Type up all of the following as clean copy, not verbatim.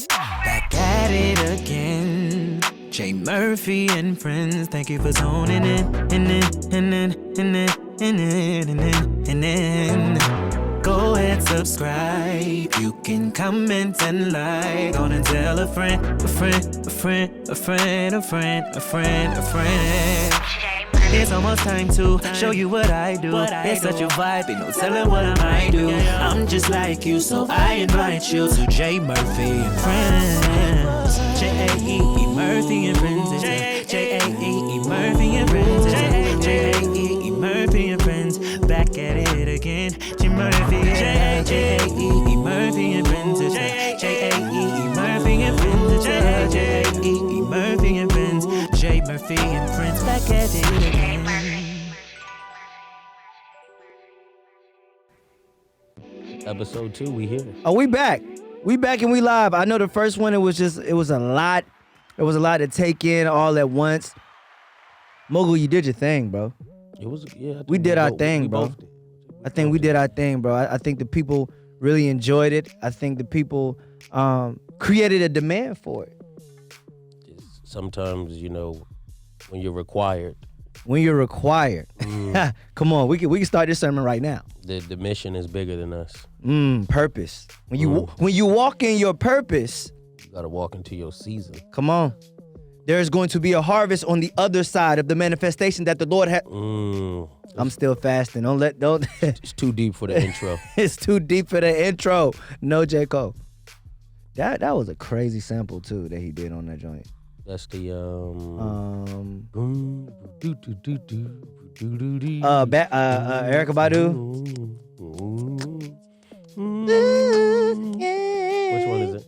Back at it again. Jae Murphy and friends, thank you for zoning in. Go ahead, subscribe. You can comment and like. Go and tell a friend, a friend, a friend, a friend, a friend, a friend, a friend. It's almost time to show you what I do. It's such a vibe, ain't no telling what I might do. I'm just like you, so I invite you to Jae Murphy and Friends. Jae Murphy and Friends. Jae Murphy and Friends. Jae Murphy and Friends. Back at it again. Jae Murphy. Jae Murphy and Friends. Jae Murphy and Friends. Jae Murphy and Friends. Jae Murphy and Friends. Back at it again. Episode 2, we here. Oh, we back. We back and we live. I know the first one, it was a lot. It was a lot to take in all at once. Mogul, you did your thing, bro. It was, yeah. We did our thing, bro. I think we did our thing, bro. I think the people really enjoyed it. I think the people created a demand for it. Sometimes, you know, when you're required. When you're required. Come on, we can start this sermon right now. The mission is bigger than us. Purpose. When you walk in your purpose, you gotta walk into your season. Come on. There's going to be a harvest on the other side of the manifestation that the Lord had. I'm still fasting. Don't. It's too deep for the intro. It's too deep for the intro. No J. Cole. That was a crazy sample too that he did on that joint. That's the Erykah Badu. Which one is it?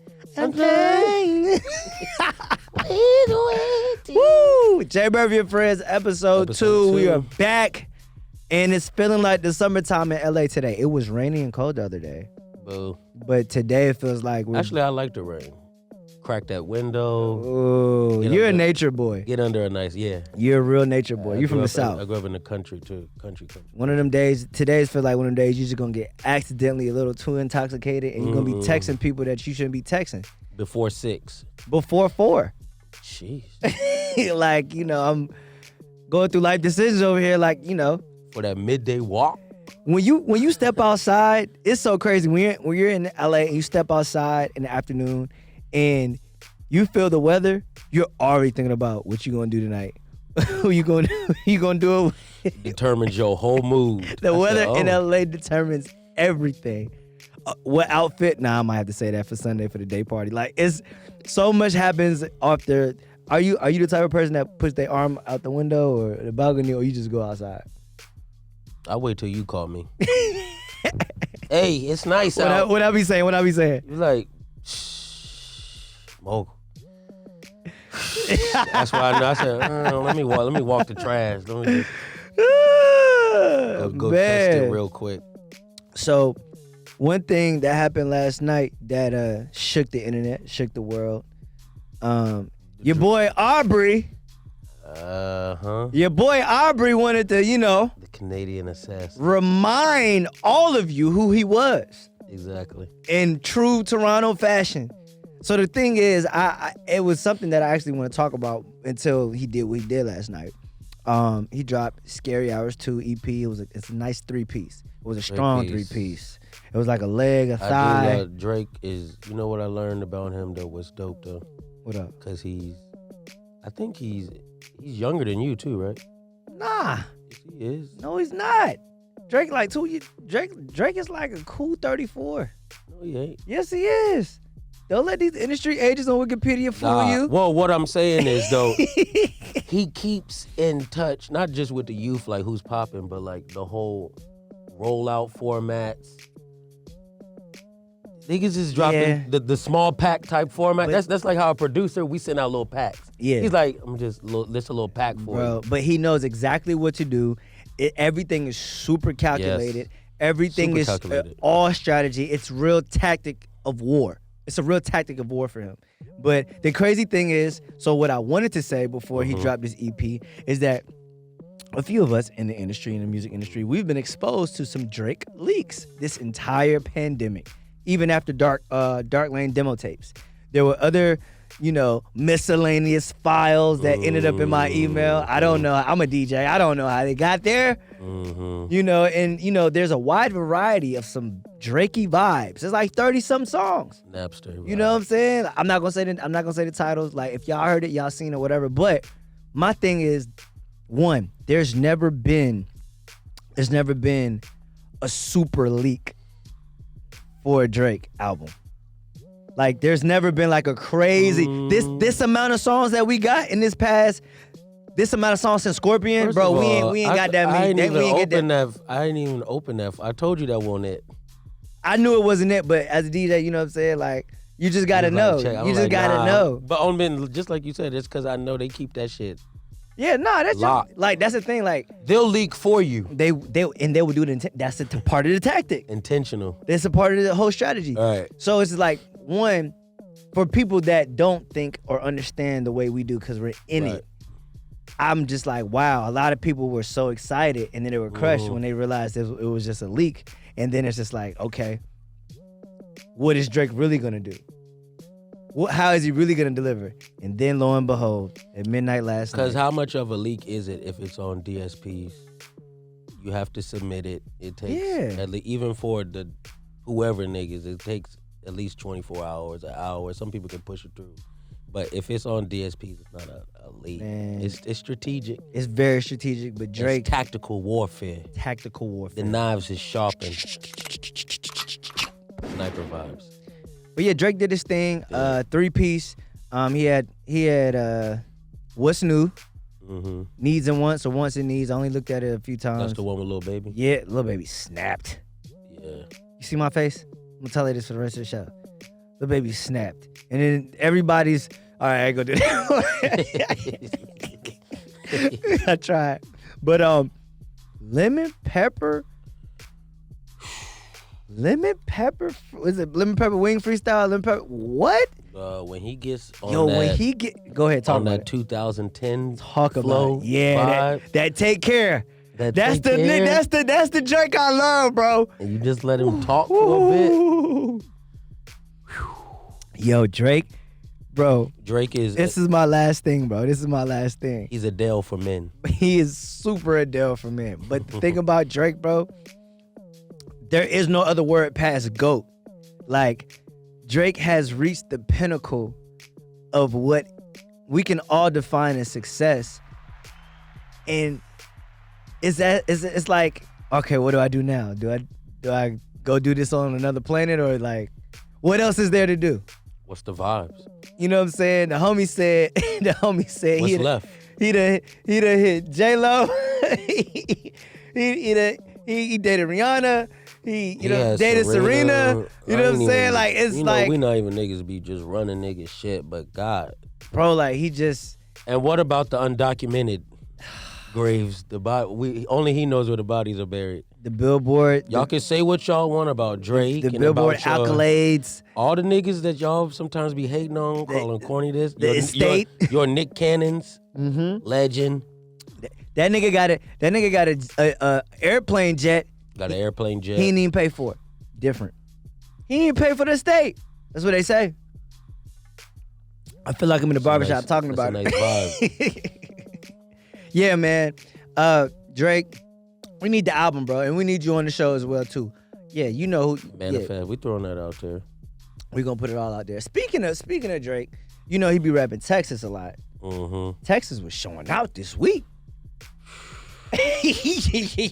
Woo! Jae Murphy and Friends, episode 2. We are back, and it's feeling like the summertime in LA today. It was rainy and cold the other day. Boo. But today it feels like Actually, I like the rain. Crack that window. Oh, you're a nature boy. Get under a nice, yeah. You're a real nature boy. You're from the South. I grew up in the country too. Country. One of them days, today's feel like one of them days you're just gonna get accidentally a little too intoxicated and you're gonna be texting people that you shouldn't be texting. Before 6. Before 4. Jeez. Like, you know, I'm going through life decisions over here, like, you know. For that midday walk. When you step outside, it's so crazy. When you're in LA and you step outside in the afternoon and you feel the weather, you're already thinking about what you gonna do tonight. Who you gonna do it with? Determines your whole mood. The weather in LA determines everything. What outfit? Nah, I might have to say that for Sunday for the day party. Like, it's so much happens after. Are you the type of person that puts their arm out the window or the balcony, or you just go outside? I wait till you call me. Hey, it's nice out. What I be saying? You're like, Mogul. That's why I said, let me walk the trash. Let me just go test it real quick. So, one thing that happened last night that shook the internet, shook the world. Your boy Aubrey. Your boy Aubrey wanted to, the Canadian assassin, remind all of you who he was. Exactly. In true Toronto fashion. So the thing is, it was something that I actually want to talk about until he did what he did last night. He dropped Scary Hours 2 EP. It's a nice 3-piece. It was a strong 3-piece. It was like a leg, a thigh. Drake is, you know what I learned about him that was dope though? What up? Because I think he's younger than you too, right? Nah. Yes, he is. No, he's not. Drake like 2 years. Drake is like a cool 34. No, he ain't. Yes, he is. Don't let these industry ages on Wikipedia fool you. Well, what I'm saying is, though, he keeps in touch, not just with the youth, like who's popping, but like the whole rollout formats. Niggas is dropping the small pack type format. That's like how a producer, we send out little packs. Yeah. He's like, I'm just, this a little pack for you. But he knows exactly what to do. Everything is super calculated. Yes. Everything is all strategy. It's real tactic of war. It's a real tactic of war for him. But the crazy thing is, so what I wanted to say before he dropped this EP is that a few of us in the industry, in the music industry, we've been exposed to some Drake leaks this entire pandemic, even after Dark Lane demo tapes. There were other, miscellaneous files that ended up in my email. I don't know. I'm a DJ. I don't know how they got there. And there's a wide variety of some Drakey vibes. There's like 30-something songs. Napster vibes. You know what I'm saying? I'm not gonna say the titles. Like if y'all heard it, y'all seen it, whatever. But my thing is, one, there's never been a super leak for a Drake album. Like there's never been like a crazy this amount of songs that we got in this amount of songs since Scorpion. First bro, of all, we ain't got that many. I didn't even open that. I told you that wasn't it. I knew it wasn't it, but as a DJ, you know what I'm saying? Like, you just gotta know. You just gotta know. But on Ben, just like you said, it's because I know they keep that shit. Yeah, that's just, like that's the thing. Like they'll leak for you. They will do it. That's a part of the tactic. Intentional. That's a part of the whole strategy. All right. So it's like one for people that don't think or understand the way we do because we're in it. I'm just like, wow. A lot of people were so excited and then they were crushed when they realized it was just a leak. And then it's just like, okay, what is Drake really gonna do? How is he really gonna deliver? And then lo and behold, at midnight last night. Because how much of a leak is it if it's on DSPs? You have to submit it. It takes at least, even for the whoever niggas, it takes at least 24 hours, an hour. Some people can push it through. But if it's on DSPs, it's not a leak. Man, it's strategic. It's very strategic, but Drake... It's tactical warfare. The knives is sharpened. Sniper vibes. But yeah, Drake did his thing, 3-piece. He had What's New, Needs and Wants, or Wants and Needs. I only looked at it a few times. That's the one with Lil Baby? Yeah, Lil Baby snapped. Yeah. You see my face? I'm gonna tell you this for the rest of the show. Lil Baby snapped. And then everybody's, all right, I ain't gonna do that. I tried. But Lemon Pepper, was it Lemon Pepper Wing Freestyle? Lemon Pepper, what? When he gets on go ahead, talk on about that it. 2010 Talk flow, about it. Yeah, vibe, that Take Care. That's Take Care. That's the Drake I love, bro. And you just let him talk for a bit. Yo, Drake, bro. Drake is. This is my last thing, bro. This is my last thing. He's Adele for men. He is super Adele for men. But the thing about Drake, bro, there is no other word past GOAT. Like, Drake has reached the pinnacle of what we can all define as success. And it's like, okay, what do I do now? Do I go do this on another planet, or like, what else is there to do? What's the vibes? You know what I'm saying? The homie said What's left? He done hit J-Lo. he dated Rihanna. He dated Serena. You know what I'm saying? Like, it's like, we not even niggas be just running niggas shit, but God. Bro, like, he just. And what about the undocumented graves? The body, only he knows where the bodies are buried. The Billboard. Y'all can say what y'all want about Drake. The Billboard accolades. All the niggas that y'all sometimes be hating on, calling corny this. The estate. Your Nick Cannons, legend. That nigga got a airplane jet. Got an airplane jet. He didn't even pay for it. Different. He didn't even pay for the estate. That's what they say. I feel like I'm in the barbershop talking about it. That's a nice vibe. Yeah, man. Drake, we need the album, bro, and we need you on the show as well too. Yeah, you know who. Manifest. We throwing that out there. We gonna put it all out there. Speaking of Drake, you know he be rapping Texas a lot. Texas was showing out this week.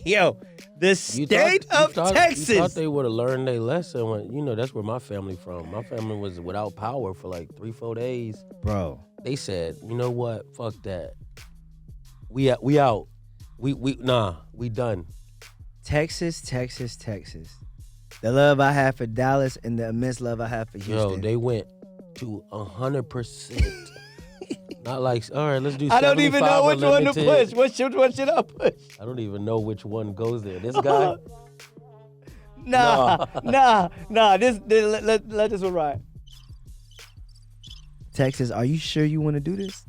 Yo, the state of Texas. You thought they would have learned their lesson when, that's where my family from. My family was without power for like 3-4 days. Bro. They said, you know what? Fuck that. We out. We done. Texas. The love I have for Dallas and the immense love I have for Houston. Yo, they went to 100%. Not like, all right, let's do 75 I don't even know which one to push. Which one should I push? I don't even know which one goes there. This guy? Nah. Let this one ride. Texas, are you sure you want to do this?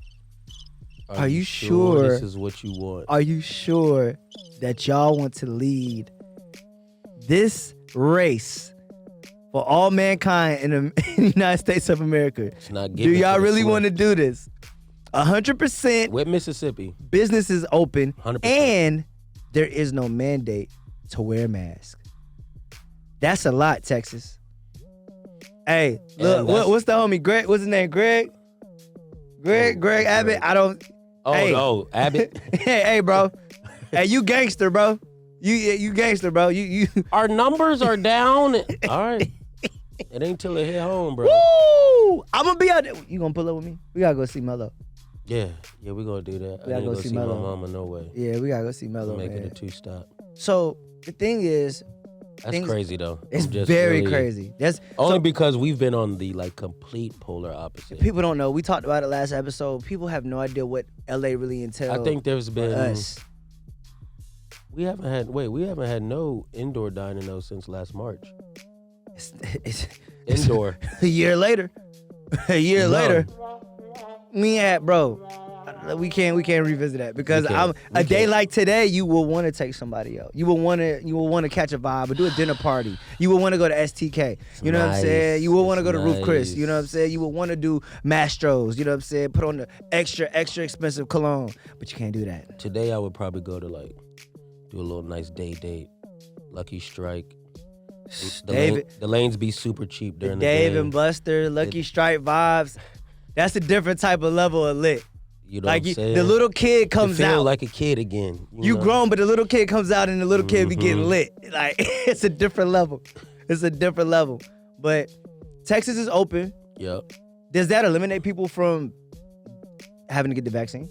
Are you sure this is what you want? Are you sure that y'all want to lead this race for all mankind in the United States of America. It's not do y'all really want to do this? 100% with Mississippi. Business is open 100%. and there is no mandate to wear a mask. That's a lot, Texas. Hey, look, what's the homie? Greg, what's his name? Greg Abbott. I don't. Oh hey. no, Abbott. hey, bro. Hey, you gangster, bro. You gangster, bro. You. Our numbers are down. All right. It ain't till it hit home, bro. Woo! I'm gonna be out there. You gonna pull up with me? We gotta go see Mello. Yeah, we gonna do that. We gotta go see Mello. My mama, no way. Yeah, we gotta go see Mello. Make man. it a 2-stop. So the thing is, that's crazy though. It's just very crazy. That's only because we've been on the like complete polar opposite. People don't know. We talked about it last episode. People have no idea what LA really entails. I think there's been us. We haven't had no indoor dining though since last March. It's indoor. A year later. Later. We had, bro. We can't revisit that because a day like today, you will want to take somebody out. You will want to catch a vibe or do a dinner party. You will want to go to STK. You know what I'm saying? You will want to go to Roof Chris. You know what I'm saying? You will want to do Mastro's. You know what I'm saying? Put on the extra expensive cologne, but you can't do that. Today I would probably go to like do a little nice day date, Lucky Strike. The lanes be super cheap during the day. Dave and Buster, Lucky Strike vibes. That's a different type of level of lit. You know what I'm saying? The little kid comes out. Feel like a kid again. You know? Grown, but the little kid comes out and the little kid be getting lit. Like, it's a different level. But Texas is open. Yep. Does that eliminate people from having to get the vaccine?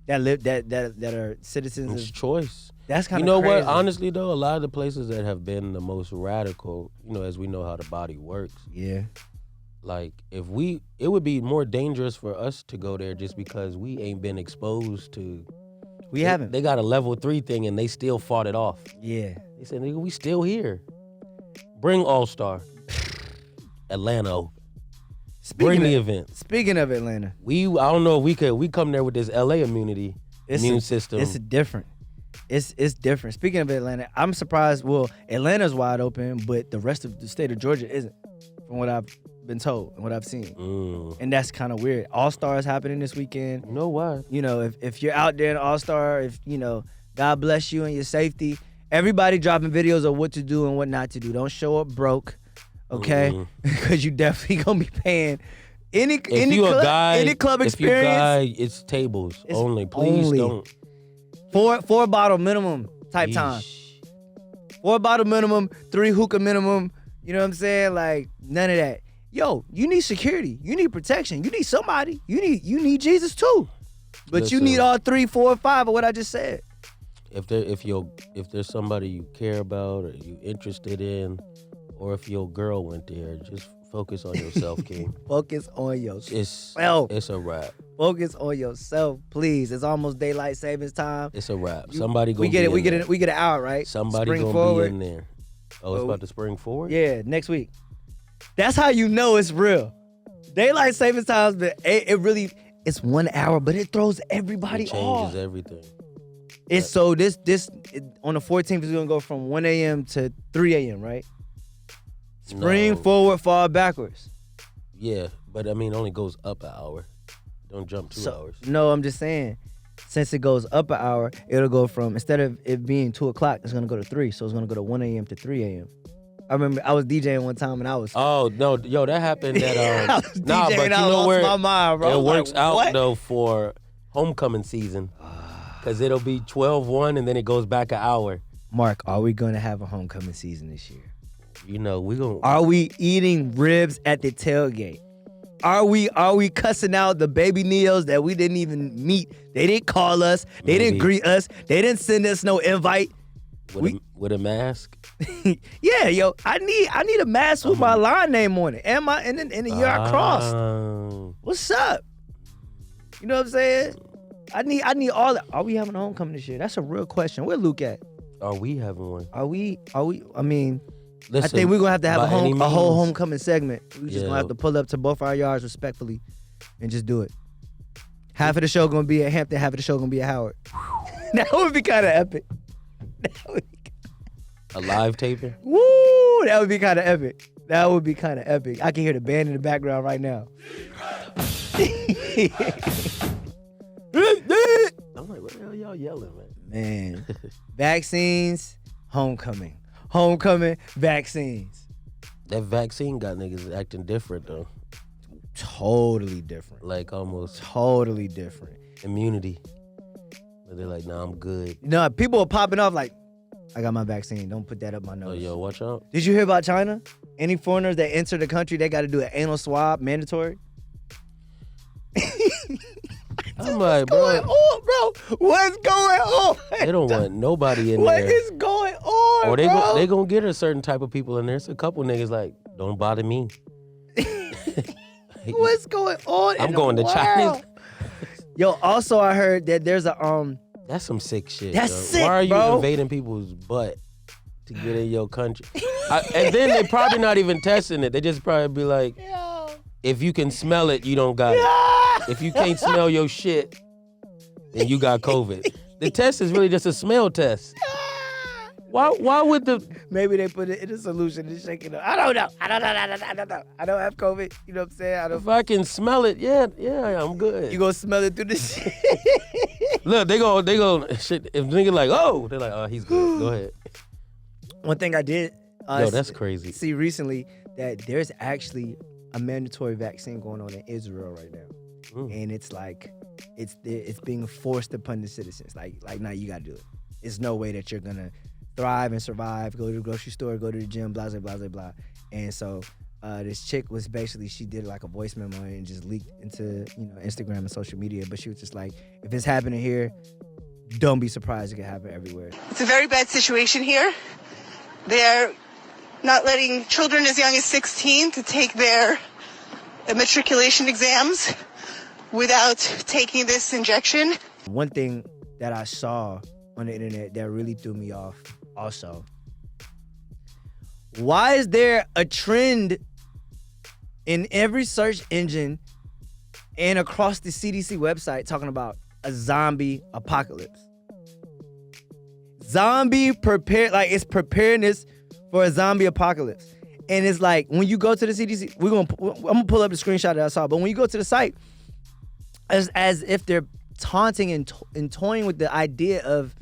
That are citizens. It's choice. That's kind of crazy. You know what? Honestly, though, a lot of the places that have been the most radical, as we know how the body works. Yeah. Like, it would be more dangerous for us to go there just because we ain't been exposed to. We haven't. They got a level 3 thing and they still fought it off. Yeah. They said, nigga, we still here. Bring All-Star. Atlanta. Bring the event. Speaking of Atlanta. I don't know if we come there with this LA immune system. It's different. It's different. Speaking of Atlanta, I'm surprised. Well, Atlanta's wide open, but the rest of the state of Georgia isn't, from what I've been told and what I've seen. And that's kind of weird. All-Star is happening this weekend. You know why? If you're out there in All-Star, God bless you and your safety. Everybody dropping videos of what to do and what not to do. Don't show up broke, okay? Because you definitely gonna be paying any club experience. If you're a guy, it's tables only. Please don't. Four bottle minimum type time. 4 bottle minimum, 3 hookah minimum. You know what I'm saying? Like, none of that. Yo, you need security. You need protection. You need somebody. You need Jesus too. But you need all 3, 4, 5 of what I just said. If there's somebody you care about or you interested in, or if your girl went there, just focus on yourself, King. Focus on yourself. It's a wrap. Focus on yourself, please. It's almost daylight savings time. It's a wrap. Somebody gonna we get an hour, right? Somebody spring gonna forward. be in there. Oh, it's about to spring forward? Yeah, next week. That's how you know it's real. Daylight savings times, but it's 1 hour, but it throws everybody off. It changes everything. It's so this on the 14th is gonna go from 1 a.m. to 3 a.m., right? Spring forward, fall backwards. Yeah, but I mean, it only goes up an hour. Don't jump 2 hours. No, I'm just saying, since it goes up an hour, it'll go from, instead of it being 2 o'clock, it's gonna go to 3. So it's gonna go to 1 a.m. to 3 a.m. I remember I was DJing one time and I was. Oh no, yo, that happened at I was DJing, but you know where my mind, bro. It works out though for homecoming season, because it'll be 12-1 and then it goes back an hour. Mark, are we gonna have a homecoming season this year? We gonna. Are we eating ribs at the tailgate? Are we cussing out the baby Neos that we didn't even meet? They didn't call us. They didn't greet us. They didn't send us no invite. With a mask? Yeah, yo, I need a mask with my line name on it and the year I crossed. What's up? You know what I'm saying? I need all that. Are we having a homecoming this year? That's a real question. Where Luke at? Are we having one? Are we? I mean, listen, I think we're gonna have to have a whole homecoming segment. We're just gonna have to pull up to both our yards respectfully and just do it. Half of the show gonna be at Hampton, half of the show gonna be at Howard. That would be kind of epic. A live taping? Woo! Ooh, that would be kind of epic. That would be kind of epic. I can hear the band in the background right now. I'm like, what the hell y'all yelling, man? Man, vaccines, homecoming. Homecoming, vaccines. That vaccine got niggas acting different, though. Totally different. Like, almost totally different. immunity. But they're like, nah, I'm good. No, people are popping off like, I got my vaccine. Don't put that up my nose. Oh, yo, watch out. Did you hear about China? Any foreigners that enter the country, they got to do an anal swab, mandatory. I'm like, bro. What's going on, bro? What's going on? They don't want nobody in what there. What is going on, or bro? they gonna get a certain type of people in there. It's a couple niggas like, don't bother me. What's going on? I'm going to China. Yo, also I heard that there's a That's some sick shit. That's yo. sick, Why are you bro? invading people's butt to get in your country? And then they probably not even testing it. They just probably be like, if you can smell it, you don't got it. If you can't smell your shit, then you got COVID. The test is really just a smell test. Why would the... Maybe they put it in a solution and shake it up. I don't know. I don't know. I don't have COVID. You know what I'm saying? If I can smell it, yeah, I'm good. You gonna smell it through the shit? Look, they go, shit, if nigga like, oh, they're like, oh, he's good. Go ahead. One thing I did... Yo, that's crazy. See recently that there's actually a mandatory vaccine going on in Israel right now. And it's like, it's being forced upon the citizens. Like now you gotta do it. There's no way that you're gonna thrive and survive, go to the grocery store, go to the gym, blah, blah, blah, blah. And so this chick was basically, she did like a voice memo and just leaked into, Instagram and social media. But she was just like, if it's happening here, don't be surprised it can happen everywhere. It's a very bad situation here. They're not letting children as young as 16 to take their matriculation exams without taking this injection. One thing that I saw on the internet that really threw me off also, why is there a trend in every search engine and across the CDC website talking about a zombie apocalypse? Zombie it's preparedness for a zombie apocalypse. And it's like, when you go to the CDC, I'm gonna pull up the screenshot that I saw, but when you go to the site, as if they're taunting and toying with the idea of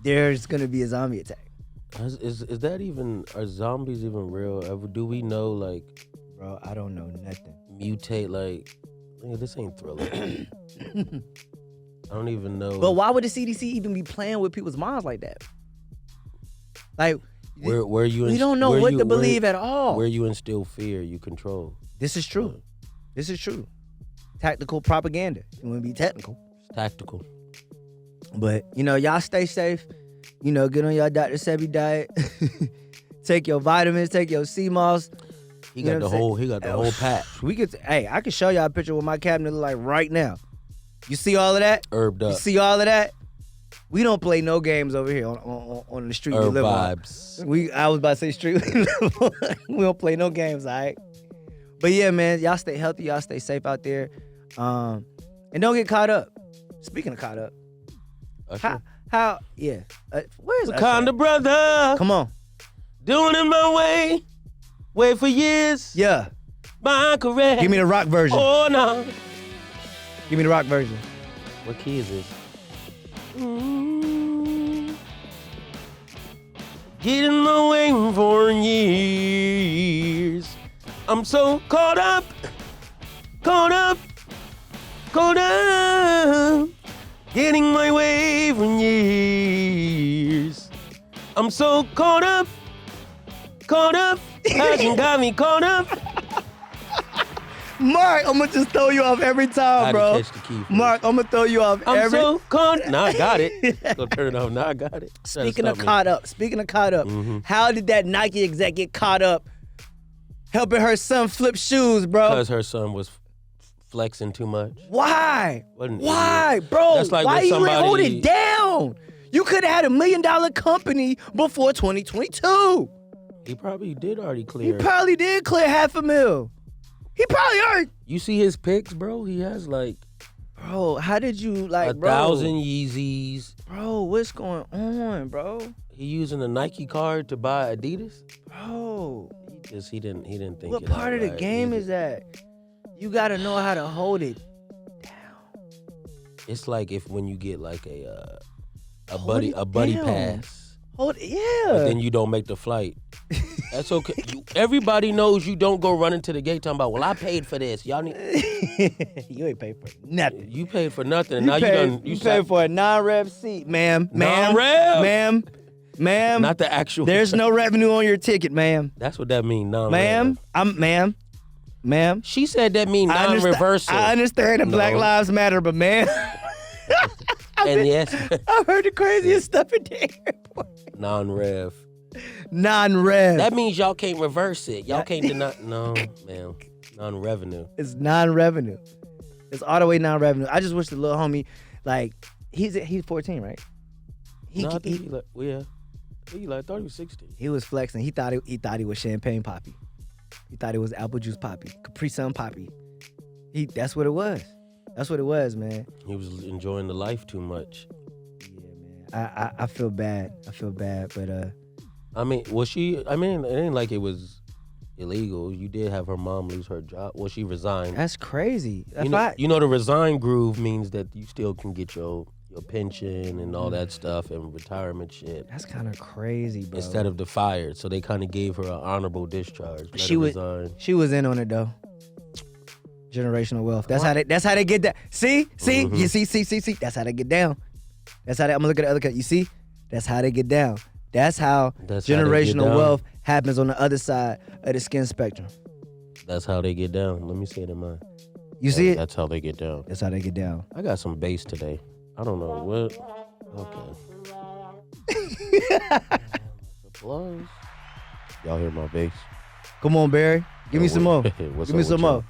there's gonna be a zombie attack. Is that even, are zombies even real? Ever do we know, like, bro, I don't know nothing. Mutate, like, nigga, this ain't Thriller. I don't even know. But why would the CDC even be playing with people's minds like that? Like, where you? We don't know what to believe at all. Where you instill fear, you control. This is true. This is true. Tactical propaganda. You want to be technical? It's tactical. But y'all stay safe. Get on your Dr. Sebi diet. Take your vitamins. Take your sea moss. He got the whole pack. I can show y'all a picture of what my cabinet look like right now. You see all of that? Herbed up. You see all of that? We don't play no games over here on the street we live vibes. on. I was about to say street we live on. We don't play no games, all right? But yeah, man, y'all stay healthy. Y'all stay safe out there. And don't get caught up. Speaking of caught up. Usher? Where's the kind of brother? Come on. Doing it my way. Wait for years. Yeah. My correct. Give me the rock version. Oh, no. Give me the rock version. What key is this? Getting my way for years. I'm so caught up. Getting my way for years. I'm so caught up. Passion got me caught up. Mark, I'm gonna just throw you off every time, bro. Catch the key Mark, I'm gonna throw you off I'm so caught. Now I got it. Gonna turn it off. Now I got it. Speaking of caught up, how did that Nike exec get caught up helping her son flip shoes, bro? Because her son was flexing too much. Why? Why, idiot. bro? That's like why when you somebody... hold it down? You could have had $1 million company before 2022. He probably did already clear. He probably did clear $500,000. He probably already. You see his pics, bro? He has like... Bro, how did you like, 1,000 Yeezys. Bro, what's going on, bro? He using a Nike card to buy Adidas? Bro. He didn't think what it part out of the right. game is that? You gotta know how to hold it down. It's like when you get like a Hold buddy down. pass. Hold it, yeah. But then you don't make the flight. That's okay. Everybody knows you don't go running to the gate talking about, well, I paid for this. Y'all need. You ain't paid for nothing. You paid for nothing. And now you paid for a non-rev seat, ma'am. Non-rev? Ma'am. Not the actual. There's no revenue on your ticket, ma'am. That's what that means, non-rev. Ma'am. She said that means non-reversal. I understand that Black Lives Matter, but ma'am. Yes. I've heard the craziest stuff in the airport. Non-rev. Non-rev. That means y'all can't reverse it. Y'all can't deny. No, ma'am. Non-revenue. It's non-revenue. It's all the way non-revenue. I just wish the little homie, like, he's 14, right? I think he thought he was 16. He was flexing. He thought he was champagne poppy. He thought it was apple juice poppy, Capri Sun poppy. That's what it was. That's what it was, man. He was enjoying the life too much. Yeah, man. I feel bad. But I mean, it ain't like it was illegal. You did have her mom lose her job. Well, she resigned. That's crazy. You know, the resign groove means that you still can get your pension and all that stuff and retirement shit. That's kind of crazy, bro. Instead of the fired. So they kind of gave her an honorable discharge. She was in on it though. Generational wealth. That's how they get that. See? Mm-hmm. You see? That's how they get down. I'm gonna look at the other cut. You see? That's how they get down. That's how generational wealth happens on the other side of the skin spectrum. That's how they get down. Let me say it in mine. You see it? That's how they get down. That's how they get down. I got some bass today. I don't know what. Okay. Applause. Y'all hear my bass? Come on, Barry. Give me some more. Give me some more.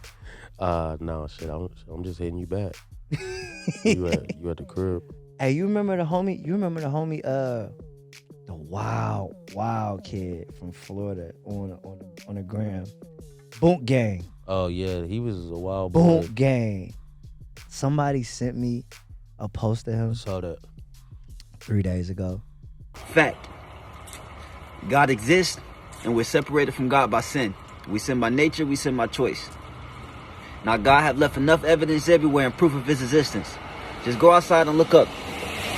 No, shit. I'm just hitting you back. you at the crib. Hey, you remember the homie? The wild kid from Florida on the gram. Boonk Gang. Oh yeah, he was a wild boy. Boonk Gang. Somebody sent me a post of him. I saw that 3 days ago. Fact. God exists, and we're separated from God by sin. We sin by nature, we sin by choice. Now God have left enough evidence everywhere and proof of his existence. Just go outside and look up.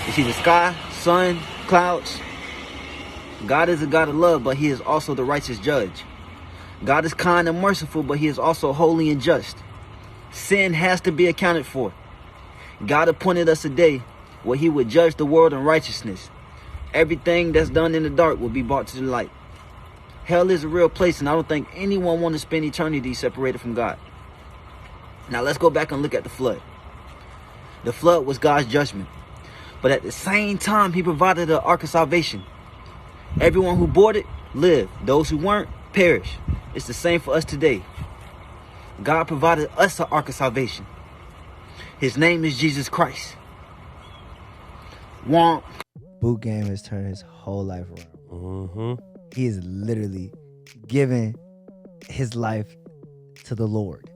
You see the sky, sun, clouds. God is a God of love, but he is also the righteous judge. God is kind and merciful, but he is also holy and just. Sin has to be accounted for. God appointed us a day where he would judge the world in righteousness. Everything that's done in the dark will be brought to the light. Hell is a real place, and I don't think anyone wants to spend eternity separated from God. Now let's go back and look at the flood. The flood was God's judgment. But at the same time, he provided an ark of salvation. Everyone who bought it lived. Those who weren't perished. It's the same for us today. God provided us an ark of salvation. His name is Jesus Christ. Womp. Boot Game has turned his whole life around. Mm-hmm. He is literally giving his life to the Lord.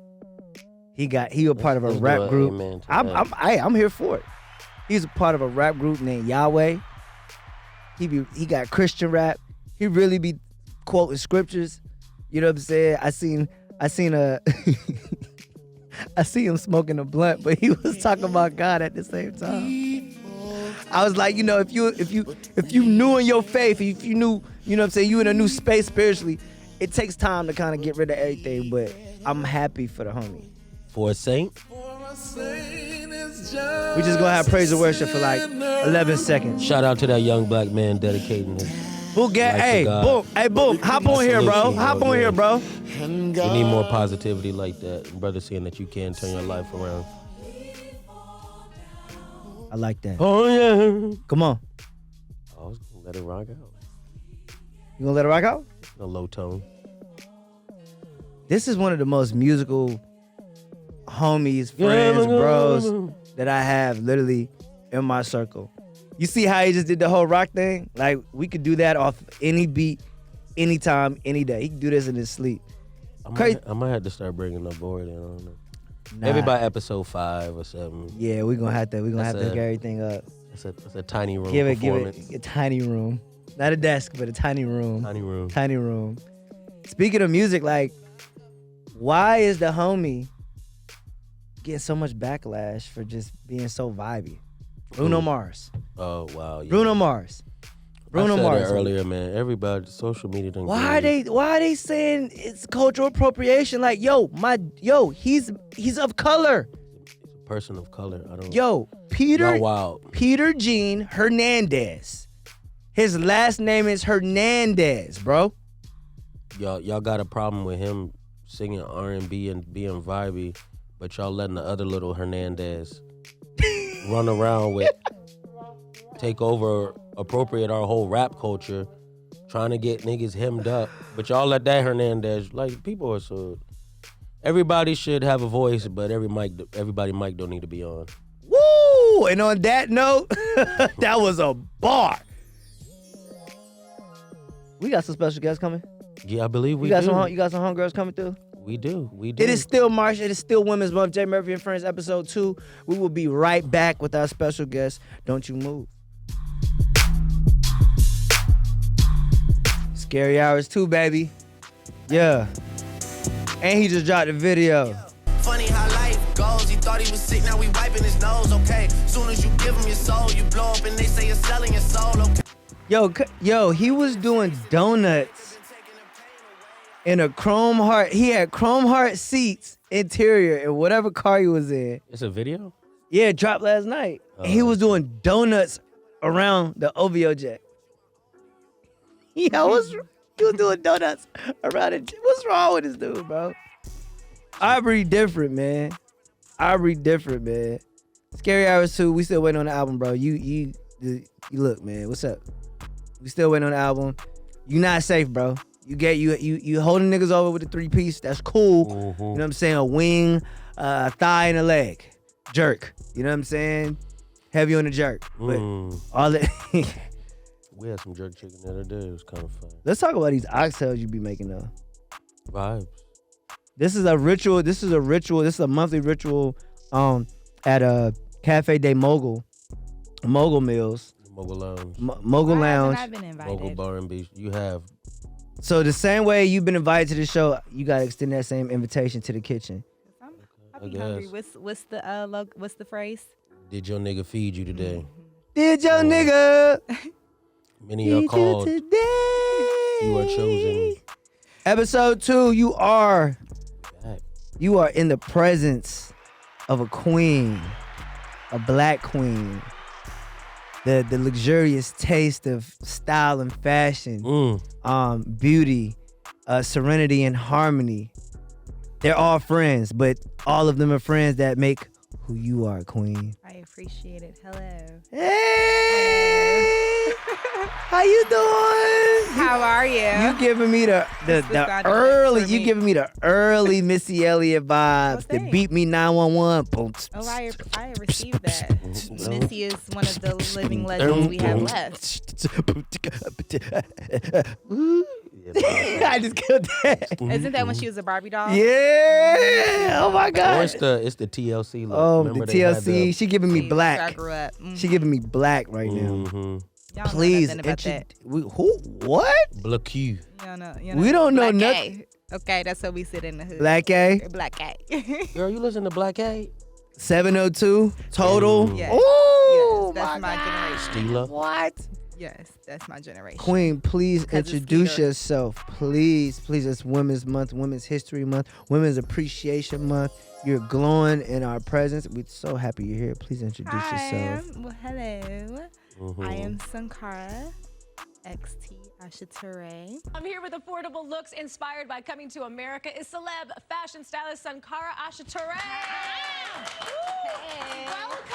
He a part of a rap group. I'm here for it. He's a part of a rap group named Yahweh. He got Christian rap. He really be quoting scriptures. You know what I'm saying? I seen I see him smoking a blunt, but he was talking about God at the same time. I was like, if you knew in your faith, if you knew, you know what I'm saying, you in a new space spiritually, it takes time to kind of get rid of everything, but I'm happy for the homie. For a saint? We just gonna have praise and worship for like 11 seconds. Shout out to that young black man dedicating his Boom, boom, hop on here, bro. Hop on here, bro. We need more positivity like that. Brother saying that you can turn your life around. I like that. Oh, yeah. Come on. I was going to let it rock out. You gonna let it rock out? A low tone. This is one of the most musical homies, friends, bros that I have literally in my circle. You see how he just did the whole rock thing? Like, we could do that off any beat, anytime, any day. He can do this in his sleep. I might have to start bringing the board in. I don't know. Maybe by episode 5 or 7. Yeah, we're gonna have to get everything up. It's a tiny room. Give it a tiny room. Not a desk, but a tiny room. Tiny room. Tiny room. Speaking of music, like, why is the homie getting so much backlash for just being so vibey? Bruno Mars. Oh, wow. Yeah. Bruno Mars. Bruno I said Mars. it earlier, man. Everybody, social media done Why are they saying it's cultural appropriation? Like, he's of color. He's a person of color. I don't. Yo, Peter. Y'all wild. Peter Jean Hernandez. His last name is Hernandez, bro. Y'all got a problem with him singing R&B and being vibey, but y'all letting the other little Hernandez run around with, take over, appropriate our whole rap culture, trying to get niggas hemmed up. But y'all let that Hernandez, like, people are so. Everybody should have a voice, but everybody mic don't need to be on. Woo! And on that note, that was a bar. We got some special guests coming. Yeah, I believe we do. You got some homegirls coming through? We do. It is still March. It is still Women's Month. Jae Murphy and Friends, episode 2. We will be right back with our special guest. Don't you move. Scary Hours 2, baby. Yeah. And he just dropped a video. Funny how life goes. He thought he was sick, now we wiping his nose, okay? Soon as you give him your soul, you blow up and they say you're selling your soul, okay? Yo, he was doing donuts in a chrome heart. He had chrome heart seats, interior, in whatever car he was in. It's a video? Yeah, it dropped last night. And he was doing donuts around the OVO jet. He was doing donuts around it. What's wrong with this dude, bro? Aubrey different, man. Scary Hours 2, we still waiting on the album, bro. You look, man, what's up? We still waiting on the album. You not safe, bro. You holding niggas over with a 3-piece. That's cool. Mm-hmm. You know what I'm saying? A wing, a thigh, and a leg. Jerk. You know what I'm saying? Heavy on the jerk. But all that. We had some jerk chicken the other day. It was kind of fun. Let's talk about these oxtails you be making though. Vibes. This is a ritual. This is a monthly ritual at a Cafe de Mogul. Mogul Meals. Mogul Lounge. Mogul Lounge. I've been invited. Mogul Bar and Beach. You have. So the same way you've been invited to the show, you gotta extend that same invitation to the kitchen. I'll be hungry. What's the phrase? Did your nigga feed you today? Did your nigga Many are called. today? You are chosen. Episode 2, you are Back. in the presence of a queen, a black queen. The luxurious taste of style and fashion, beauty, serenity and harmony. They're all friends, but all of them are friends that make who you are, queen. I appreciate it. Hello. Hey, how you doing? How are you? You giving me the early. You giving me the early Missy Elliott vibes. The beat me 911. Boom. Oh, I received that. Missy is one of the living legends we have left. I just killed that. Isn't that when she was a Barbie doll? Yeah. Oh my God. Or it's the TLC look. Oh, Remember the TLC. She giving me I black. grew up. She giving me black right now. Mm-hmm. Y'all Please, know nothing about that. who? What? Black Q. We don't know Black nothing. A. Okay, that's what we sit in the hood. Black A. Black A. Girl, you listen to Black A? 702 total. Yes. Ooh, Yes, that's my generation. Stila? What? Yes, that's my generation. Queen, please 'Cause it's introduce Peter. yourself. Please. It's Women's Month, Women's History Month, Women's Appreciation Month. You're glowing in our presence. We're so happy you're here. Please introduce yourself. Well, hello. I am Sankara XT Ashature. I'm here with affordable looks inspired by Coming to America is celeb fashion stylist Sankara Ashature. Hey. Welcome.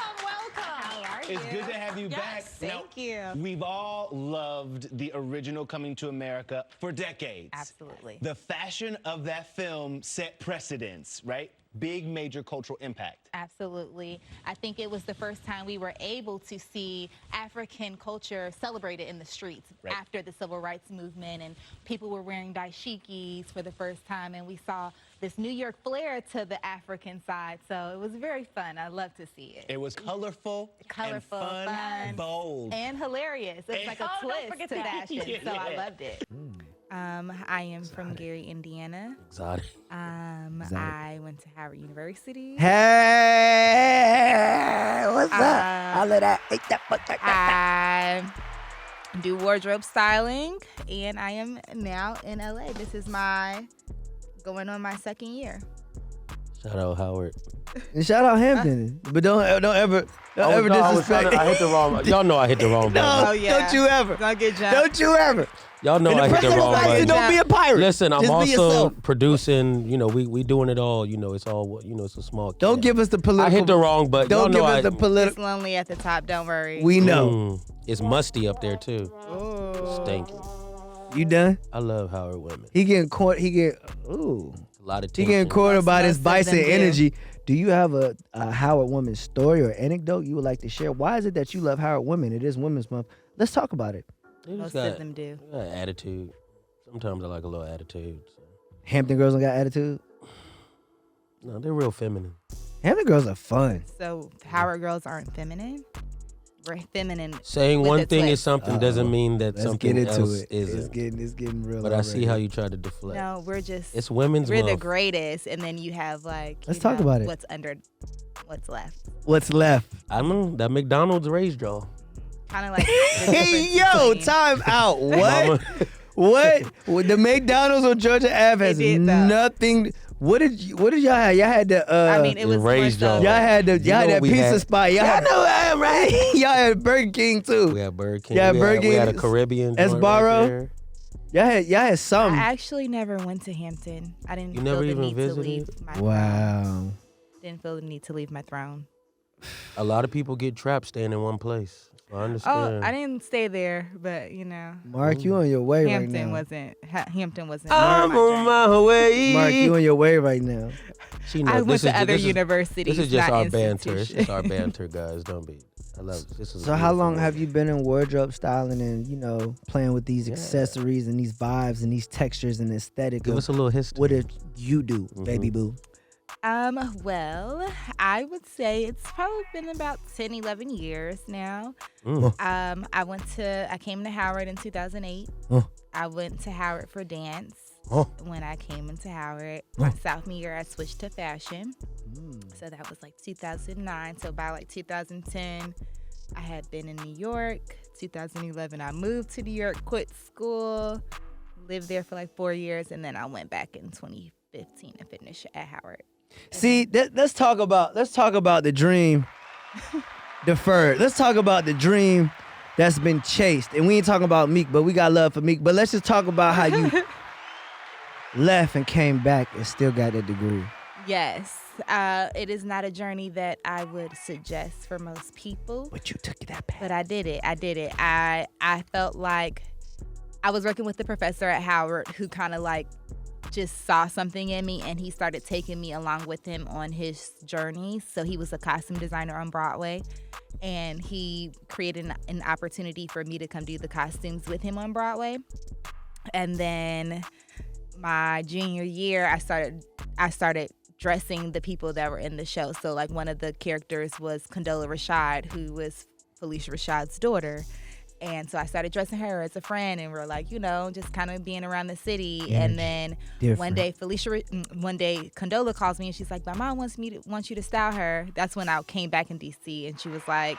How are you? It's good to have you back. Thank you. We've all loved the original Coming to America for decades. Absolutely. The fashion of that film set precedents, right? Big major cultural impact. Absolutely. I think it was the first time we were able to see African culture celebrated in the streets after the civil rights movement, and people were wearing dashikis for the first time, and we saw this New York flair to the African side. So it was very fun. I love to see it. It was colorful, and fun, bold, and hilarious. It was like a twist to fashion, so I loved it. I am from Gary, Indiana. Exotic. I went to Howard University. Hey, what's up? I love that. I do wardrobe styling, and I am now in LA. This is going on my second year. Shout out Howard. And shout out Hampton, but don't ever disrespect. I hit the wrong. Y'all know I hit the wrong button. No, don't you ever. Don't get jumped. Don't you ever. Y'all know I hit the wrong button. Don't be a pirate. Listen, I'm Just be also yourself. producing. You know, we doing it all. You know, it's all. You know, it's a small. Don't camp. give us the political. I hit the wrong button. Don't Y'all give know us the It's political. lonely at the top. Don't worry. We know. It's musty up there too. Ooh. Stinky. You done? I love Howard women. He getting caught. Ooh. A lot of. He getting caught about his Most of them bison do. energy. Do you have a Howard woman story or anecdote you would like to share? Why is it that you love Howard women? It is Women's Month. Let's talk about it. Most of them do. Got attitude. Sometimes I like a little attitude. So. Hampton girls don't got attitude. No, they're real feminine. Hampton girls are fun. So Howard girls aren't feminine? We're feminine. Saying with one a thing twist. is something doesn't mean that Let's something get into else it. isn't. It's getting real. But I see already. how you tried to deflect. No, we're just. It's Women's We're Month. the greatest, and then you have like. Let's talk about it. What's left? What's left? I know that McDonald's raised y'all. Kind of like. Hey yo, time out. What? What? The McDonald's on Georgia Ave has They did, though. nothing. What did y'all have? Y'all had the. I mean, it was raised more so- Y'all had know that we pizza had- spot. Y'all Y'all know I am right. y'all had Burger King too. We had Burger King. Yeah, we Burger We had a King, Caribbean. joint Esbarro. Right there. Y'all had I something. actually never went to Hampton. I didn't You feel never the even need visited? to leave my throne. Wow. Didn't feel the need to leave my throne. A lot of people get trapped staying in one place. I Oh, understand. I didn't stay there, but you know, Mark, you on your way Hampton right now. Hampton wasn't. I'm on my way. Mark, you on your way right now. She I knows went this to is- other this is- universities. This is just not our banter. It's just institutions. our banter, guys. Don't be. I love this. This is. So how long have you been in wardrobe styling and playing with these accessories and these vibes and these textures and aesthetic? Give of us a little history. what did you do, baby boo? Well, I would say it's probably been about 10, 11 years now. Mm. I came to Howard in 2008. Oh. I went to Howard for dance. Oh. When I came into Howard, Oh. my sophomore year, I switched to fashion. So that was like 2009. So by like 2010, I had been in New York. 2011, I moved to New York, quit school, lived there for like 4 years, and then I went back in 2015 to finish at Howard. See, let's talk about the dream deferred. Let's talk about the dream that's been chased. And we ain't talking about Meek, but we got love for Meek. But let's just talk about how you left and came back and still got that degree. Yes, it is not a journey that I would suggest for most people. But you took it that bad. But I did it. I felt like I was working with the professor at Howard who kind of like just saw something in me, and he started taking me along with him on his journey. So he was a costume designer on Broadway, and he created an opportunity for me to come do the costumes with him on Broadway. And then my junior year, I started dressing the people that were in the show. So like one of the characters was Condola Rashad, who was Felicia Rashad's daughter. And so I started dressing her as a friend, and we're like, just kind of being around the city. And then one day Condola calls me, and she's like, my mom wants you to style her. That's when I came back in DC, and she was like,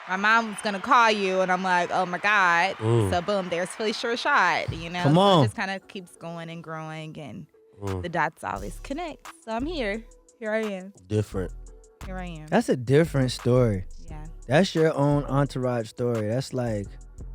my mom's gonna call you. And I'm like, oh my God. So boom, there's Felicia Rashad, Come on. So it just kind of keeps going and growing, and the dots always connect. So I'm here. Here I am. Different. Here I am. That's a different story. Yeah. That's your own entourage story. That's like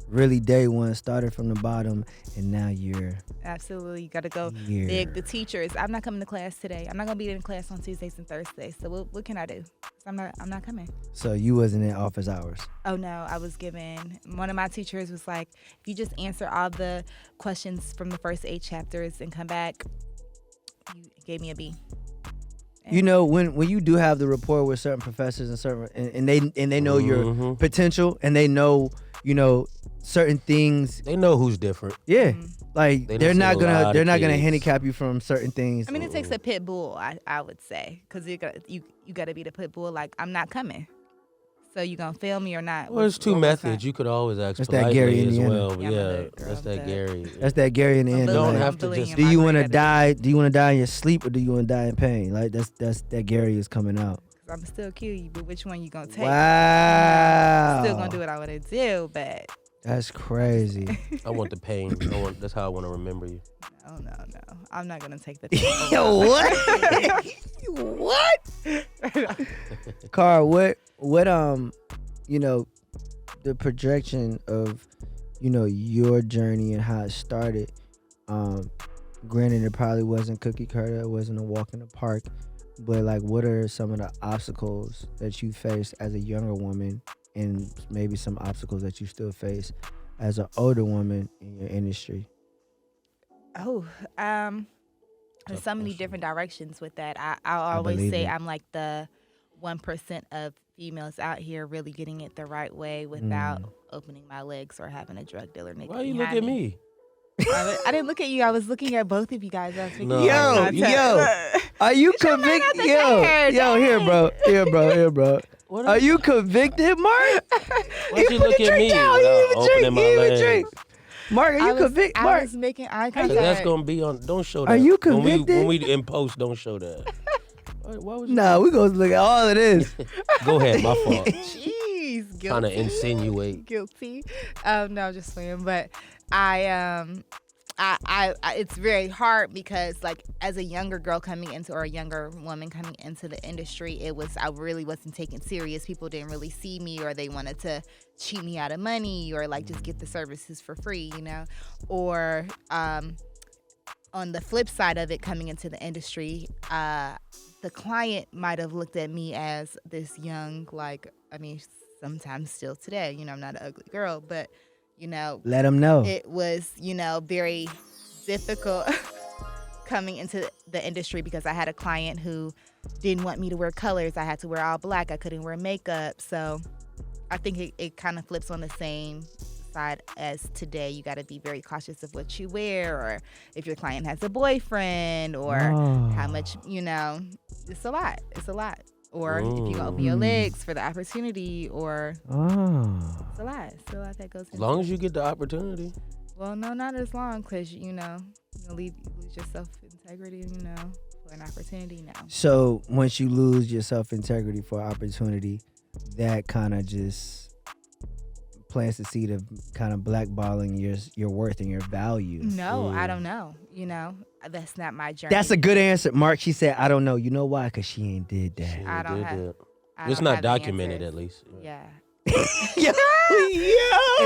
really day one, started from the bottom, and now you're Absolutely. You got to go here. big. The teachers, I'm not coming to class today. I'm not going to be in class on Tuesdays and Thursdays. So what can I do? I'm not coming. So you wasn't in office hours. Oh, no. I was given, one of my teachers was like, if you just answer all the questions from the first 8 chapters and come back, you gave me a B. When you do have the rapport with certain professors and they know your potential, and they know certain things. They know who's different. Yeah, like They they're done not seen a gonna lot they're of not gonna kids. handicap you from certain things. I mean, it takes a pit bull, I would say, because you got to be the pit bull. Like, I'm not coming, so you gonna fail me or not? Well, there's two methods. You could always ask That's that Gary, politely as Indiana. well. Yeah, I'm a Yeah, good girl, that's that but- Gary. That's that Gary in the end. You don't like, have to just. do you want to die? Do you want to die in your sleep or do you want to die in pain? Like that's that Gary is coming out. I'm still kill you, but which one you gonna take? Wow. I'm still gonna do what I want to do, but That's crazy. I want the pain. That's how I want to remember you. no. I'm not gonna take the. What? Carl, what you know, the projection of, you know, your journey and how it started. Granted, it probably wasn't cookie cutter, it wasn't a walk in the park, but like, what are some of the obstacles that you faced as a younger woman, and maybe some obstacles that you still face as an older woman in your industry? There's so many different directions with that. I always believe say it. I'm like the 1% of females out here really getting it the right way without opening my legs or having a drug dealer nigga. Why you look at me? I didn't look at you. I was looking at both of you guys. I was thinking, No. Yo, are you convicted? Here, bro. Are you convicted, Mark? Why'd you look at me without opening my legs? Mark, are you convicted? I Mark, was making eye Because contact. that's gonna be on. Don't show that. Are you When convicted? we in post, don't show that. Why would you? nah, we gonna look at all of this. Go ahead. My fault. Jeez, guilty. Trying to insinuate. Guilty. No, just playing. But I it's very hard because, like, as a younger girl coming into, or a younger woman coming into the industry, I really wasn't taken serious. People didn't really see me, or they wanted to cheat me out of money, or like just get the services for free, you know. Or on the flip side of it, coming into the industry, the client might have looked at me as this young, like, I mean, sometimes still today, you know, I'm not an ugly girl, but, you know, Let them know. it was, you know, very difficult coming into the industry because I had a client who didn't want me to wear colors. I had to wear all black. I couldn't wear makeup. So I think it kind of flips on the same side as today. You got to be very cautious of what you wear, or if your client has a boyfriend, or how much, you know, it's a lot. It's a lot. Or if you gonna open your legs for the opportunity, or it's a lot. It's a lot that goes into As long as you get the opportunity. Well, no, not as long, because, you know, you lose your self-integrity, you know, for an opportunity now. So once you lose your self-integrity for opportunity, that kind of just plants the seed of kind of blackballing your worth and your value. No, I don't know. You know, that's not my journey. That's a good answer, Mark. She said, I don't know. You know why? Because she ain't did that. I don't have. It's not documented, at least. Yeah. Yeah.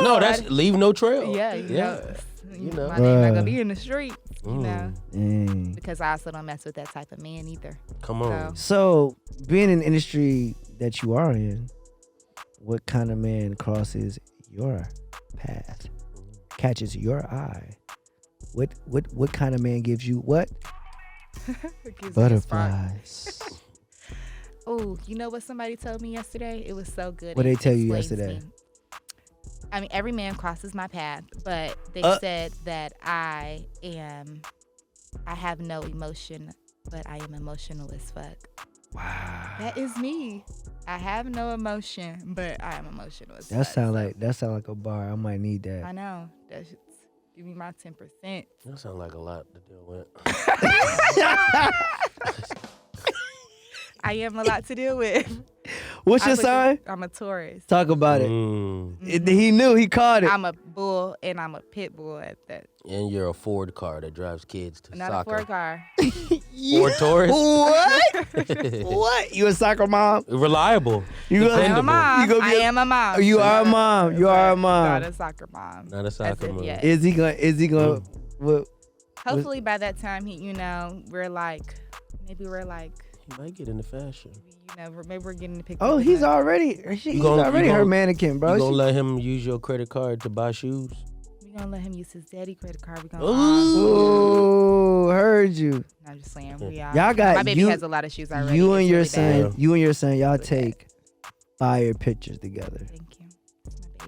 No, that's leave no trail. Yeah. You know. My name not gonna be in the street. You know. Dang. Because I also don't mess with that type of man either. Come on. So being in the industry that you are in, what kind of man crosses your path, catches your eye? What kind of man gives you what? Butterflies. Oh, you know what somebody told me yesterday? It was so good. What they It tell you explains yesterday? me. I mean, every man crosses my path, but they said that I have no emotion, but I am emotional as fuck. Wow. That is me. I have no emotion, but I am emotional as fuck. That sound like a bar. I might need that. I know. That should give me my 10%. That sounds like a lot to deal with. I am a lot to deal with. What's your sign? I'm a Taurus. Talk about it. He knew. He caught it. I'm a bull, and I'm a pit bull at that. And you're a Ford car that drives kids to Not soccer. a Ford car. Ford Taurus? What? What? You a soccer mom? Reliable. You I am a mom. I am a mom. You are a mom. You are a mom. Not a soccer mom. Not a soccer mom. Yet. Is he gonna? What? Hopefully by that time, maybe we're like. He might get into fashion. Maybe we're getting to pick. Oh, he's already. He's already her mannequin, bro. You gonna let him use your credit card to buy shoes? We're gonna let him use his daddy credit card. We're gonna. Ooh, heard you. I'm just saying. Y'all got my baby you, has a lot of shoes already. You and It's your really son. bad. You and your son. Y'all take fire pictures together. Thank you.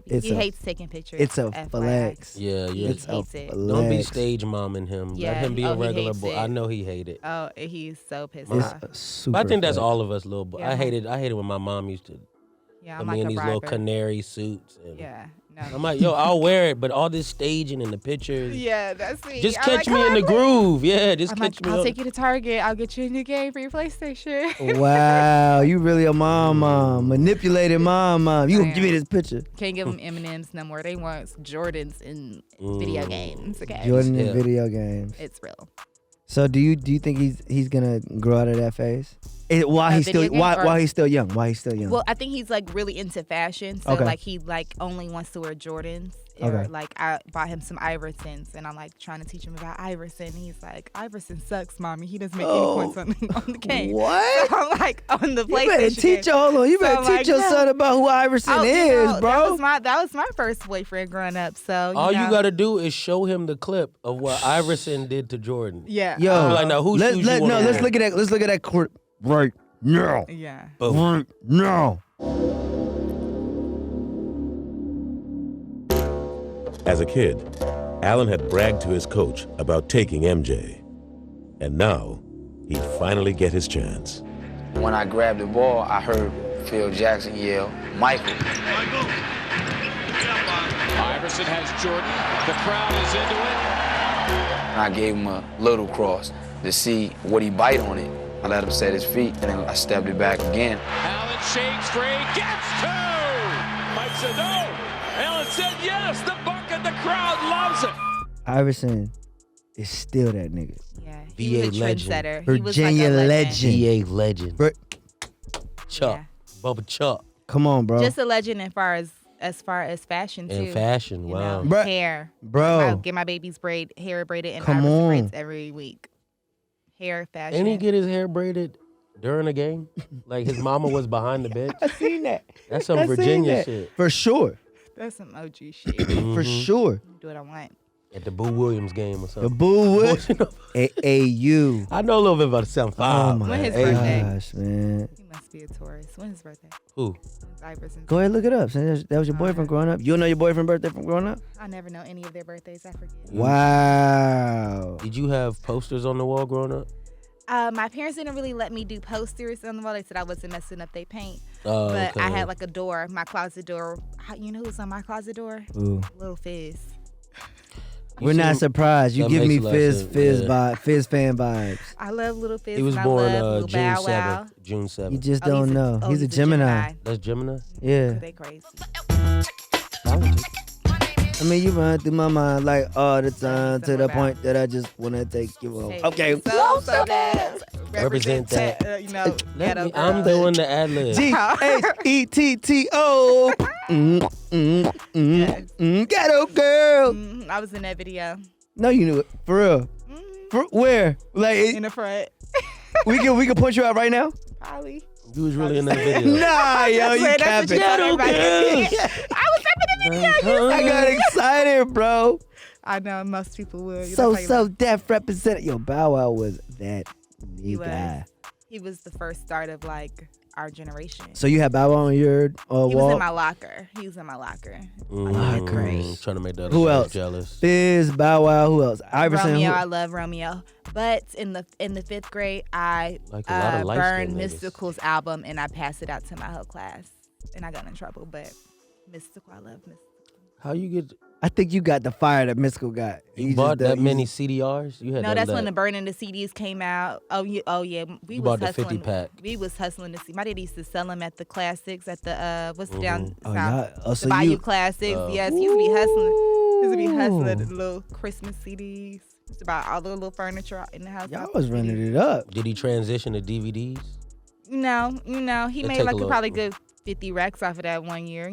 He hates taking pictures. It's a FYI. flex. Yeah, yeah. It's a hates it. flex. Don't be stage momming him. Yeah. Let him be a he regular hates boy. it. I know he hate it. Oh, he's so pissed It's off. a super But I think that's flex. all of us little boys. Yeah, I hated when my mom used to Yeah, put I'm me like in a these little briber. canary suits. And Yeah, no. I'm like, yo, I'll wear it, but all this staging and the pictures. Yeah, that's me. Just I'm catch like, me in the "Come on, groove. Yeah, just I'm catch like, me. I'll on- take you to Target. I'll get you a new game for your PlayStation. Wow, you really a mom, manipulated mom. You gonna give me this picture? Can't give them M&Ms no more. They want Jordans in video games. Okay, Jordan Yeah. in video games. it's real. So do you think he's gonna grow out of that phase? While he's video still game or- while he's still young? While he's still young? Well, I think he's like really into fashion. So Okay. like he like only wants to wear Jordans. Or Okay. like I bought him some Iversons and I'm like trying to teach him about Iverson. And he's like, Iverson sucks, mommy. He doesn't make any points on the game. What? So I'm like on the You better PlayStation teach game. hold on. You So better I'm teach like, your no. son about who Iverson Oh, you is, know, bro. That was my first boyfriend growing up. So all know. you gotta do is show him the clip of what Iverson did to Jordan. Yeah. Yo, I'll be like, now who shoes you wanna let's wear? look at that. Let's look at that clip right now. Yeah. Boom. Right now. As a kid, Allen had bragged to his coach about taking MJ. And now, he'd finally get his chance. When I grabbed the ball, I heard Phil Jackson yell, Michael. Iverson has Jordan. The crowd is into it. And I gave him a little cross to see would he bite on it. I let him set his feet, and then I stepped it back again. Allen shakes free, gets two! Mike said no. Allen said yes. The bucket, the crowd loves it. Iverson is still that nigga. Yeah. VA He was a legend. trendsetter. He was Virginia like a legend. VA legend. Bro, Chuck. Yeah. Bubba Chuck. come on, bro. Just a legend as far as fashion too. In fashion, You wow. know, Bruh. hair. Bro. I get my baby's hair braided and Come Iverson on. braids every week. Hair, fashion. Didn't he get his hair braided during a game? Like his mama was behind the bench? I seen that. That's some I seen Virginia that. shit. For sure. That's some OG shit. For sure. Do what I want. At the Boo Williams game or The something. Boo Wood. AAU. I know a little bit about the 75. Oh my When his birthday? gosh, man. He must be a Taurus. When's his birthday? Who? When's Iverson's? Go ahead, look it up. Since that was your boyfriend growing up. You don't know your boyfriend's birthday from growing up? I never know any of their birthdays. I forget. Wow. Did you have posters on the wall growing up? My parents didn't really let me do posters on the wall. They said I wasn't messing up their paint. Oh, But I okay. had like a door, my closet door. You know who's on my closet door? Ooh. Little Fizz. We're not surprised. You that give me makes a lot of Fizz sense, yeah. Fizz fan vibes. I love Little Fizz. He was and born I love Lil June Bow Wow. 7th. June 7th. You just Oh, don't he's a- know. oh, He's a he's a Gemini. Gemini. That's Gemini? Yeah. They crazy. I mean, you run through my mind like all the time to the point that I just want to take you home. Okay. So that's Represent that. You know, ghetto I'm girl. doing the ad lib. G-H-E-T-T-O. Ghetto girl. I was in that video. No, you knew it. For real. For, where? Like, In the front. we can punch you out right now? Probably. You was really in that video. Nah, yo, you That's what capping. you told everybody. I was up in the video. I got excited, bro. I know most people would. So deaf represented. Yo, Bow Wow was that He nigga. was. He was the first start of like our generation. So you had Bow Wow on your He wall? was in my locker. He was in my locker. Trying to make the other Who guys else? jealous. Fizz, Bow Wow, who else? Iverson. Romeo, who- I love Romeo. But in the 5th grade, I Like a lot of light-skinned burned niggas. Mystical's album and I passed it out to my whole class. And I got in trouble, but Mystical, I love Mystical. How you get? I think you got the fire that Mystical got. You bought that many CDRs? You had No, that that's when lot. the Burning the CDs came out. Oh yeah. We You was bought the hustling. 50 pack. We was hustling to see. My daddy used to sell them at the classics at the what's down Oh, south, yeah. Oh, so the Bayou you- Classics. Yes, he used to be hustling. He used to be hustling the little Christmas CDs. It's about all the little furniture in the house. Y'all was running it up. Did he transition to DVDs? No, he It made take like a a little- probably good 50 racks off of that one year.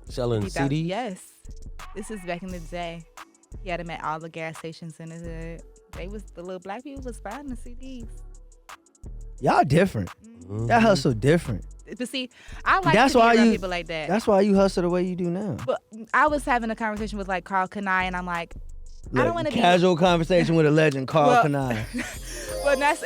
Selling 50,000 CDs? Yes, this is back in the day. He had them at all the gas stations in the hood. The little black people was buying the CDs. Y'all different. That hustle different. But see, I like That's to be why around you- people like that. That's why you hustle the way you do now. But I was having a conversation with like Carl Kanai, and I'm like, I don't want to be casual conversation with a legend, Carl Kanai. Well, that's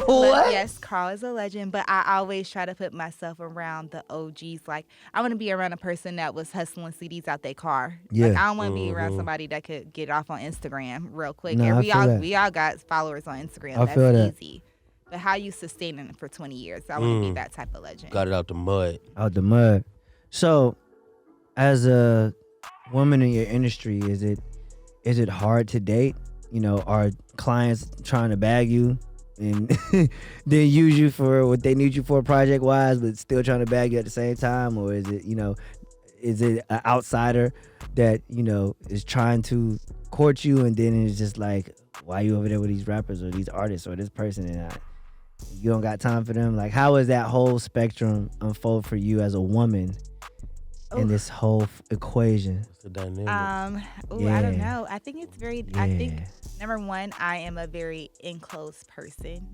what? Yes, Carl is a legend, but I always try to put myself around the OGs. Like, I want to be around a person that was hustling CDs out their car. Yeah. Like, I don't want to be around somebody that could get off on Instagram real quick. No, And I feel that. we all got followers on Instagram. I feel That's that. easy. But how you sustaining it for 20 years? I want to be that type of legend. Got it out the mud. Out the mud. So, as a woman in your industry, is it hard to date? You know, are clients trying to bag you and then use you for what they need you for project wise, but still trying to bag you at the same time? Or is it, is it an outsider that, is trying to court you and then it's just like, why you over there with these rappers or these artists or this person and you don't got time for them? Like, how is that whole spectrum unfold for you as a woman in this whole equation? It's a dynamic. I don't know. I think it's very. I think number one, I am a very enclosed person.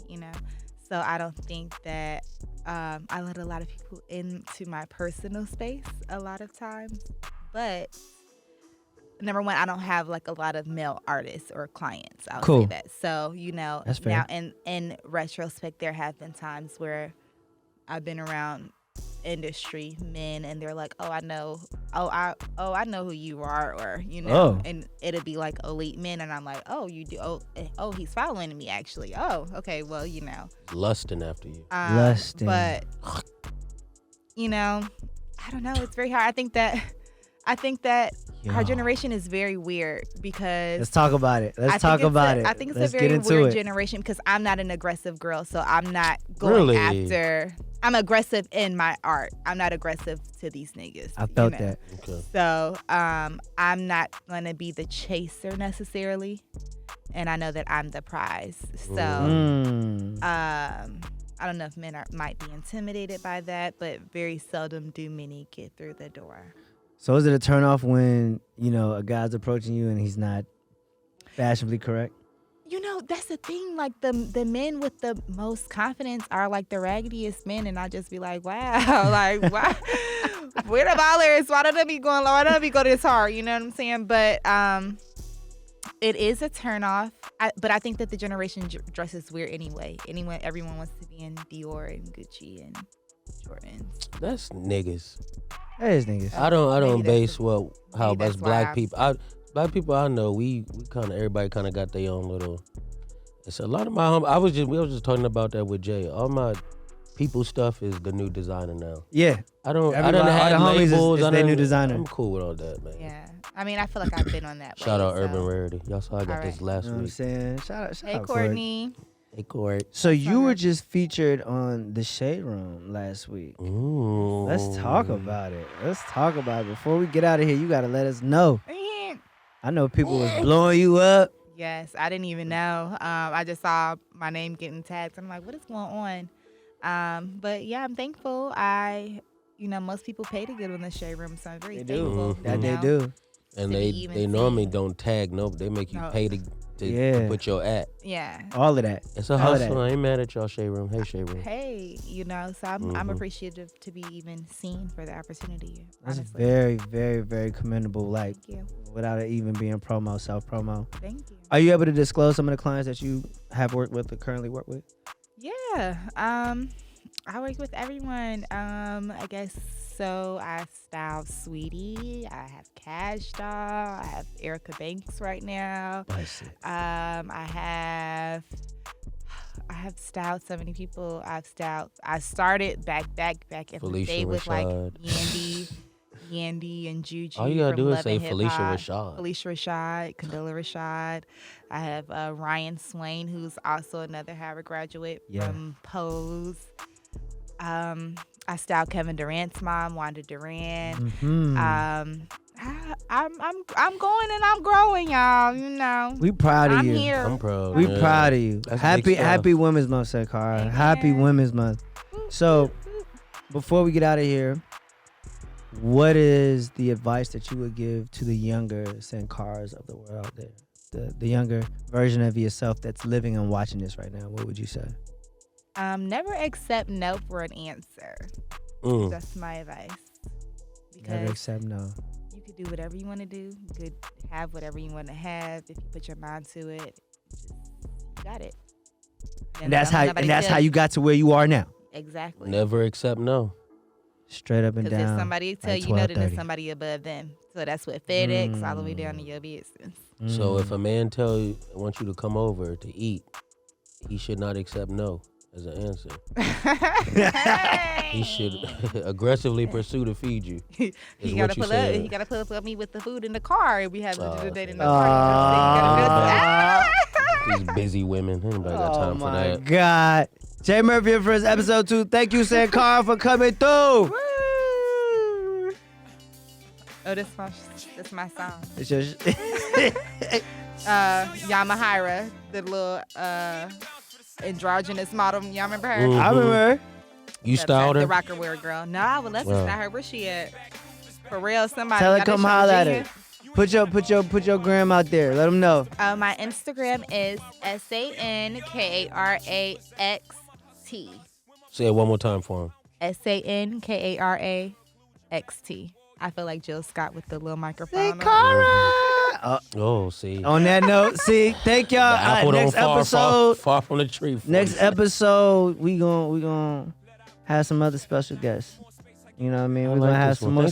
So I don't think that I let a lot of people into my personal space a lot of times. But number one, I don't have like a lot of male artists or clients. I'll say that. So That's fair. now in retrospect, there have been times where I've been around industry men and they're like, I know who you are, or and it'll be like elite men and I'm like, you do, he's following me actually, okay, well, Lusting after you. Lusting. But I don't know, it's very hard. I think that our generation is very weird because let's talk about it. I think it's a very weird generation because I'm not an aggressive girl, so I'm not going after. I'm aggressive in my art. I'm not aggressive to these niggas. I felt that. Okay. So I'm not gonna be the chaser necessarily, and I know that I'm the prize. So I don't know if men might be intimidated by that, but very seldom do many get through the door. So is it a turnoff when a guy's approaching you and he's not fashionably correct? That's the thing. Like the men with the most confidence are like the raggediest men, and I just be like, wow, like why? Where the ballers? Why don't they be going? Why don't they go this hard? You know what I'm saying? But it is a turnoff. But I think that the generation dresses weird anyway. Everyone wants to be in Dior and Gucci and Jordans. That's niggas. That is niggas. I don't base how that's us black people. Black people I know, we everybody kind of got their own little. It's a lot of my we was just talking about that with Jay. All my people stuff is the new designer now. Yeah, I done had labels. Is their new designer. I'm cool with all that, man. Yeah, I mean, I feel like I've been on that. Shout out Urban Rarity. Y'all saw I got this last You know week. what I'm saying? Shout out, Hey, Courtney. Hey, Court. So you were just featured on the Shade Room last week. Ooh. Let's talk about it. Before we get out of here, you gotta let us know. I know people was blowing you up. Yes, I didn't even know. I just saw my name getting tagged. I'm like, what is going on? But yeah, I'm thankful. Most people pay to get on the Shade Room, so I'm very thankful. That they do. And they normally don't tag. No, they make you pay to put your at. Yeah. All of that. It's a hustle. I ain't mad at y'all, Shade Room. Hey, Shade Room. Hey, so I'm appreciative to be even seen for the opportunity. That's honestly. very, very, very commendable. Like, Thank you. without it even being self-promo. Thank you. Are you able to disclose some of the clients that you have worked with or currently work with? Yeah. I work with everyone. I guess so. I style Sweetie. I have Cash Doll. I have Erica Banks right now. I have styled so many people. I started back in the day with like Yandy and Juju. All you gotta do is say Felicia Rashad. Condela Rashad. I have Ryan Swain, who's also another Harvard graduate from Pose. I styled Kevin Durant's mom, Wanda Durant. Mm-hmm. I'm going and I'm growing, y'all. We proud of you. I'm here. I'm proud. We proud of you. Happy Women's Month, Sankara. Amen. Happy Women's Month. So, before we get out of here, what is the advice that you would give to the younger Sankaras of the world out there? The younger version of yourself that's living and watching this right now, what would you say? Never accept no for an answer. That's my advice. Never accept no. You could do whatever you want to do. You could have whatever you want to have. If you put your mind to it, you got it. And that's how you got to where you are now. Exactly. Never accept no. Straight up and down. Because if somebody tell you no, then there's somebody above them. So that's what FedEx all the way down to your business. So if a man wants you to come over to eat, he should not accept no as an answer. He should aggressively pursue to feed you. He gotta pull up. He gotta pull up with me with the food in the car, and we have to do the date in the car. These busy women. Anybody got time for that? Oh my God. Jae Murphy for his episode 2. Thank you, Sankara, for coming through. Oh, this my song. It's your Yamahira, the little androgynous model. Y'all remember her? I remember her. You styled her? The rocker wear girl. No, I would love to style her. Where she at? For real, somebody. Tell her come holler at her. Put your gram out there. Let them know. My Instagram is SANKARAXT. Say it one more time for him. SANKARAXT. I feel like Jill Scott with the little microphone. See. On that note, thank y'all. Next episode, far from the tree. Next episode, we gonna have some other special guests. You know what I mean? We're gonna have some more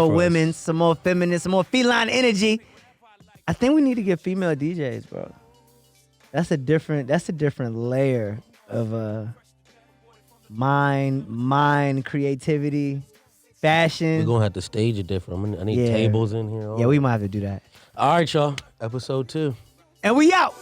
women, some more feminists, some more feline energy. I think we need to get female DJs, bro. That's a different layer of mind, creativity, fashion. We're gonna have to stage it different. I need tables in here. Yeah, we might have to do that. All right, y'all. Episode 2. And we out.